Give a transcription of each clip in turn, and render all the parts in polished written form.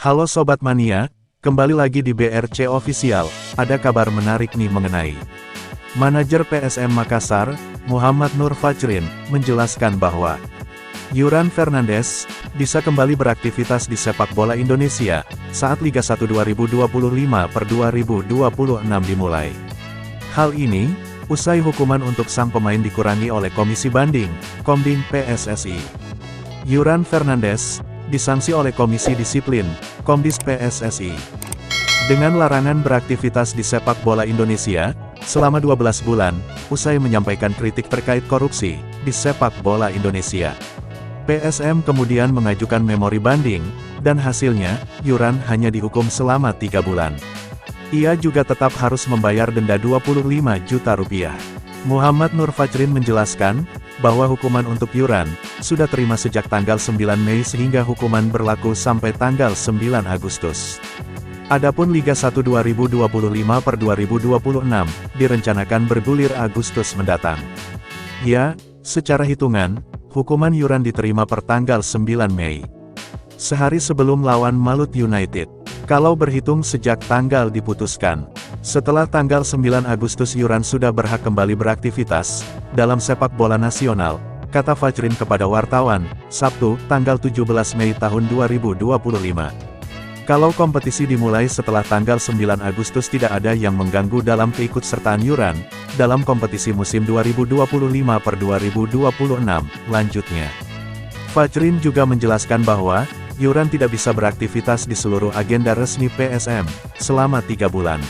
Halo Sobat Mania, kembali lagi di BRC Official. Ada kabar menarik nih mengenai Manajer PSM Makassar, Muhammad Nur Fajrin, menjelaskan bahwa Yuran Fernandes bisa kembali beraktivitas di sepak bola Indonesia saat Liga 1 2025/2026 dimulai. Hal ini usai hukuman untuk sang pemain dikurangi oleh Komisi Banding, Komding PSSI. Yuran Fernandes disanksi oleh Komisi Disiplin, Komdis PSSI, dengan larangan beraktivitas di sepak bola Indonesia selama 12 bulan, usai menyampaikan kritik terkait korupsi di sepak bola Indonesia. PSM kemudian mengajukan memori banding, dan hasilnya, Yuran hanya dihukum selama 3 bulan. Ia juga tetap harus membayar denda 25 juta rupiah. Muhammad Nur Fajrin menjelaskan, bahwa hukuman untuk Yuran, sudah terima sejak tanggal 9 Mei sehingga hukuman berlaku sampai tanggal 9 Agustus. Adapun Liga 1 2025/2026, direncanakan bergulir Agustus mendatang. Ya, secara hitungan, hukuman Yuran diterima per tanggal 9 Mei. Sehari sebelum lawan Malut United. Kalau berhitung sejak tanggal diputuskan. Setelah tanggal 9 Agustus Yuran sudah berhak kembali beraktivitas dalam sepak bola nasional, kata Fajrin kepada wartawan, Sabtu, tanggal 17 Mei tahun 2025. Kalau kompetisi dimulai setelah tanggal 9 Agustus tidak ada yang mengganggu dalam keikutsertaan Yuran dalam kompetisi musim 2025/2026, lanjutnya. Fajrin juga menjelaskan bahwa Yuran tidak bisa beraktivitas di seluruh agenda resmi PSM selama 3 bulan.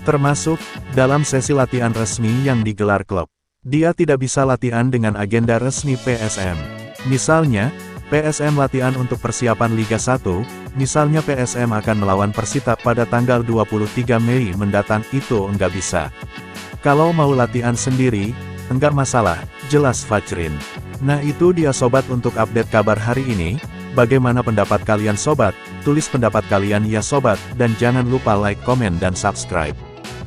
Termasuk dalam sesi latihan resmi yang digelar klub. Dia tidak bisa latihan dengan agenda resmi PSM. Misalnya, PSM latihan untuk persiapan Liga 1, misalnya PSM akan melawan Persita pada tanggal 23 Mei mendatang, itu enggak bisa. Kalau mau latihan sendiri, enggak masalah, jelas Fajrin. Nah itu dia sobat untuk update kabar hari ini. Bagaimana pendapat kalian sobat? Tulis pendapat kalian ya sobat, dan jangan lupa like, komen dan subscribe.